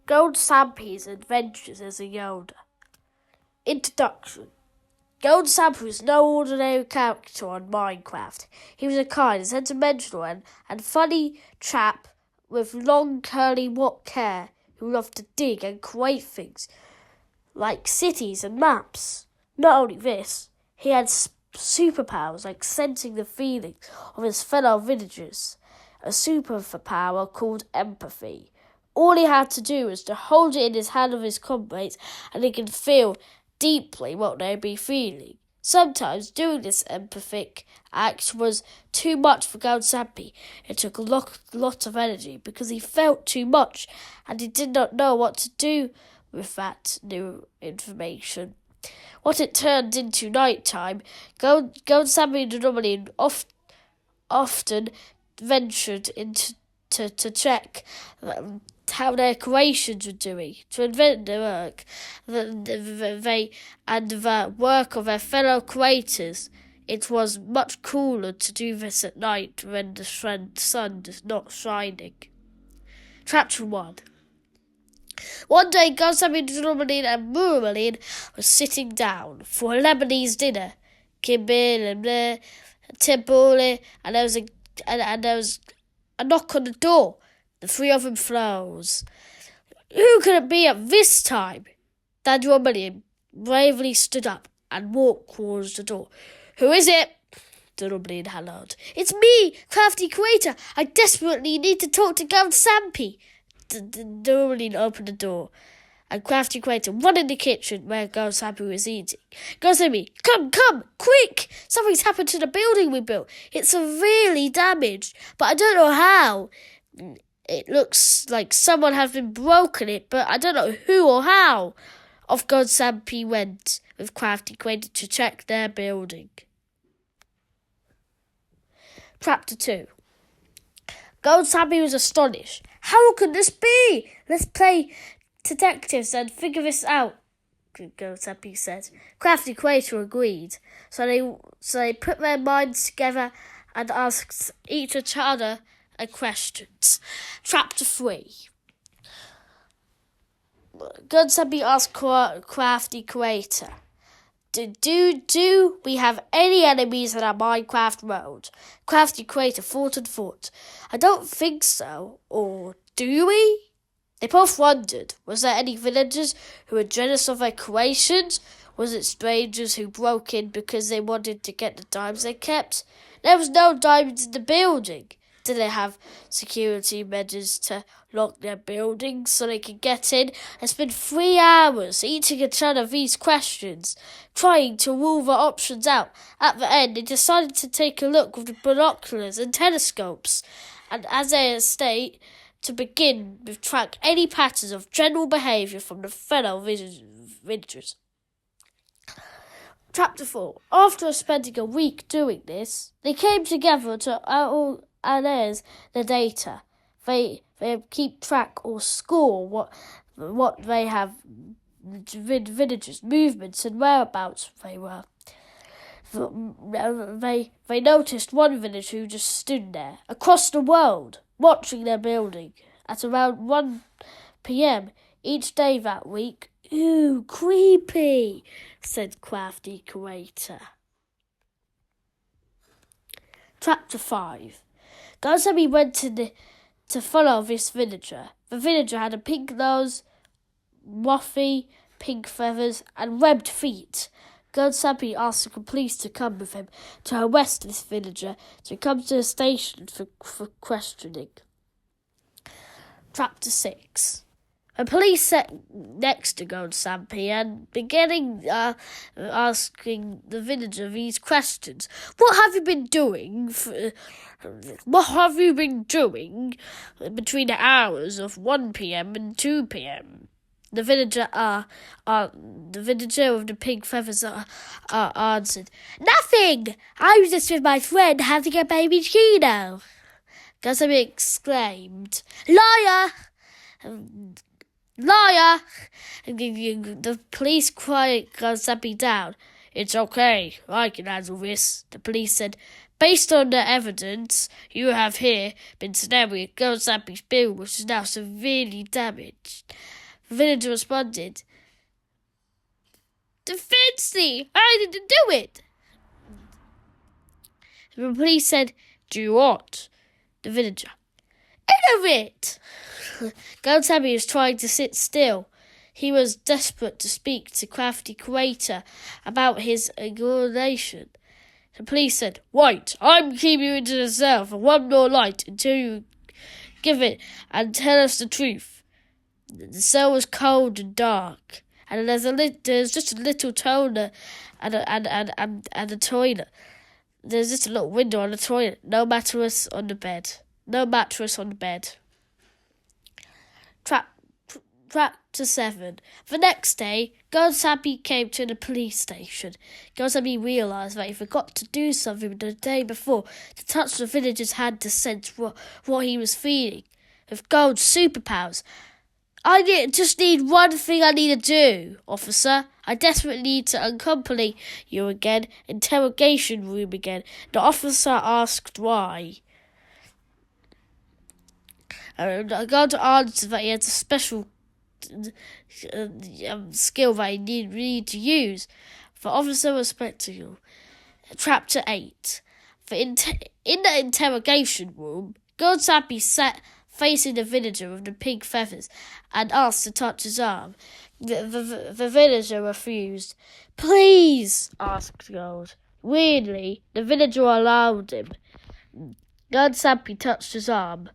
GoldSampy's adventures as a Yonder. Introduction. GoldSampy was no ordinary character on Minecraft. He was a kind, sentimental and funny chap with long curly mop hair who loved to dig and create things like cities and maps. Not only this, he had superpowers like sensing the feelings of his fellow villagers, a superpower called empathy. All he had to do was to hold it in his hand of his comrades, and he could feel deeply what they'd be feeling. Sometimes doing this empathic act was too much for GoldSampy. It took a lot of energy because he felt too much and he did not know what to do with that new information. What it turned into nighttime, GoldSampy and normally often ventured into to check how their creations were doing, to invent their work, the work of their fellow creators. It was much cooler to do this at night when the sun is not shining. Chapter 1. One day, GoldSampy, and Murmaline were sitting down for a Lebanese dinner. Kimbil and Timbole, and there was a knock on the door. The three of them froze. Who could it be at this time? Then Murmaline bravely stood up and walked towards the door. Who is it? Murmaline hollered. It's me, Crafty Creator. I desperately need to talk to GoldSampy. Murmaline opened the door, and Crafty Creator ran in the kitchen where GoldSampy was eating. GoldSampy, come, quick! Something's happened to the building we built. It's severely damaged, but I don't know how. It looks like someone has been broken it, but I don't know who or how. Off GoldSampy went with Crafty Creator to check their building. Chapter 2. GoldSampy was astonished. How could this be? Let's play detectives and figure this out, GoldSampy said. Crafty Creator agreed. So they put their minds together and asked each other questions. Chapter 3. GoldSampy asked Crafty Creator, Do we have any enemies in our Minecraft world? Crafty Creator thought. I don't think so. Or do we? They both wondered. Was there any villagers who were jealous of their creations? Was it strangers who broke in because they wanted to get the diamonds they kept? There was no diamonds in the building. Did they have security measures to lock their buildings so they could get in? I spent 3 hours eating each other these questions, trying to rule the options out. At the end, they decided to take a look with the binoculars and telescopes, and as they state, to begin with track any patterns of general behaviour from the fellow villagers. Chapter 4. After spending a week doing this, they came together to analyze the data. They keep track or score what they have villagers' movements and whereabouts they were. They noticed one village who just stood there, across the world, watching their building. At around 1 p.m. each day that week. Ooh, creepy, said Crafty Creator. Chapter 5. GoldSampy went to follow this villager. The villager had a pink nose, waffy pink feathers, and webbed feet. GoldSampy asked the police to come with him to arrest this villager, to come to the station for questioning. Chapter 6. The police sat next to GoldSampy and beginning asking the villager these questions. What have you been doing between the hours of 1 p.m. and 2 p.m.? The villager with the pink feathers answered, Nothing! I was just with my friend having a baby Chino. GoldSampy exclaimed, Liar! Liar! The police quiet GoldSampy down. It's okay, I can handle this, the police said. Based on the evidence you have here been snaring at GoldSampy's building, which is now severely damaged. The villager responded, "Defensively, I didn't do it." The police said, "Do what?" The villager, "Innovate!" GoldSampy was trying to sit still. He was desperate to speak to Crafty Creator about his inauguration. The police said, "Wait, I'm keeping you into the cell for one more night until you give it and tell us the truth." The cell was cold and dark, and there's just a little toilet and a toilet. There's just a little window on the toilet. No mattress on the bed. Chapter 7. The next day, GoldSampy came to the police station. GoldSampy realised that he forgot to do something the day before to touch the villager's hand to sense what he was feeling. With Gold's superpowers, just need one thing I need to do, officer. I desperately need to accompany you again. Interrogation room again. The officer asked why. Gold answered that he had a special skill that he need to use. The officer was spectacle. Chapter 8. In the interrogation room, GoldSampy sat facing the villager with the pink feathers and asked to touch his arm. The villager refused. "Please," asked Gold. Weirdly, the villager allowed him. GoldSampy touched his arm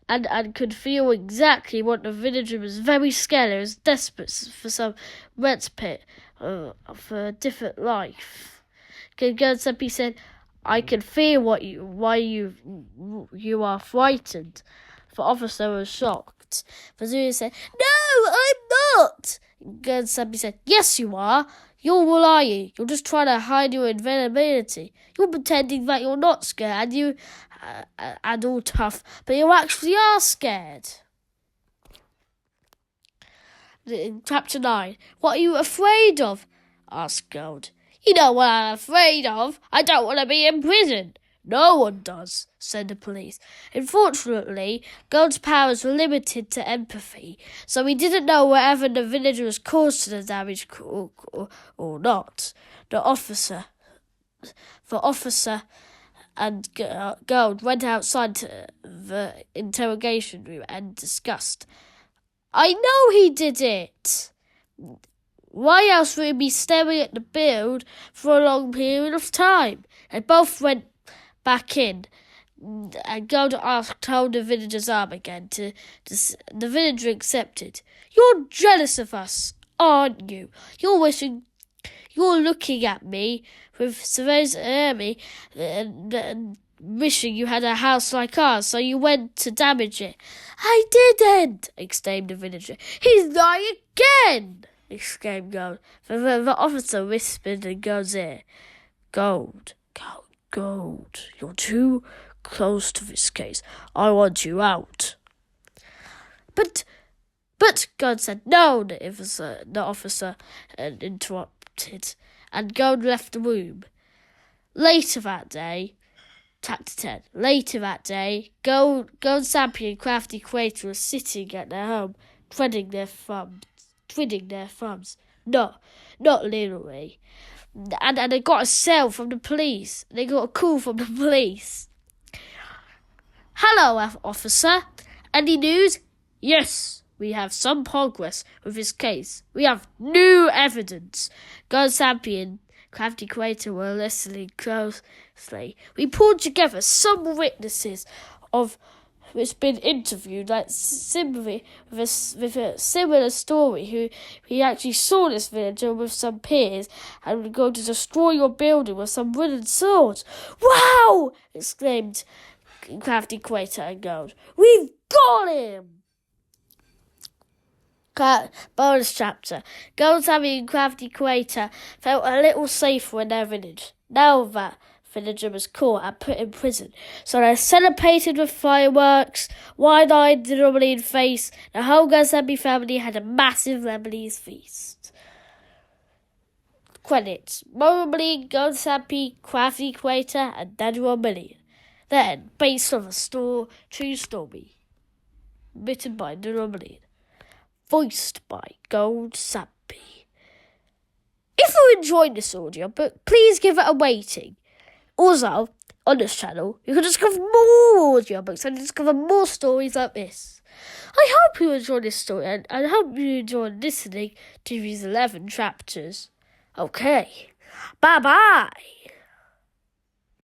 and could feel exactly what the villager was very scared. He was desperate for some respite for a different life. GoldSampy said, "I can feel why you are frightened." The officer was shocked. The Zulu said, "No, I'm not." GoldSampy said, "Yes, you are. You're lying. You're just trying to hide your invulnerability. You're pretending that you're not scared and all tough, but you actually are scared." In Chapter 9. "What are you afraid of?" asked Gold. "You know what I'm afraid of. I don't want to be in prison." "No one does," said the police. Unfortunately, Gold's powers were limited to empathy, so he didn't know whether the villager was caused to the damage or not. The officer and Gold went outside to the interrogation room and discussed. "I know he did it. Why else would he be staring at the build for a long period of time?" They both went back in, and Gold told the villager's arm again. The villager accepted. "You're jealous of us, aren't you? You're looking at me with surveillance army and wishing you had a house like ours, so you went to damage it." "I didn't!" exclaimed the villager. "He's lying again!" exclaimed Gold. The officer whispered in Gold's ear, Gold, you're too close to this case. I want you out." But, Gold said no, the officer interrupted, and Gold left the room. Later that day, Chapter 10. Later that day, GoldSampy and Crafty Creator were sitting at their home, twiddling their thumbs. Not literally. And they got a call from the police. "Hello, officer. Any news?" "Yes, we have some progress with this case. We have new evidence." GoldSampy and Crafty Creator were listening closely. "We pulled together some witnesses of who's been interviewed, like Simri, with a similar story, who he actually saw this villager with some peers and was going to destroy your building with some wooden swords." "Wow!" exclaimed Crafty Creator and Gold. "We've got him!" Bonus chapter. GoldSampy and Crafty Creator felt a little safer in their village, now that villager was caught and put in prison. So they celebrated with fireworks, wide-eyed, Lebanese face. The whole GoldSampy family had a massive Lebanese feast. Credits: Moraline, GoldSampy, Crafty Creator, and Daniel Million. Then, based on a true story, written by Daniel Million, voiced by GoldSampy. If you enjoyed this audiobook, please give it a rating. Also, on this channel, you can discover more audiobooks and discover more stories like this. I hope you enjoyed this story and I hope you enjoyed listening to these 11 chapters. Okay, bye-bye.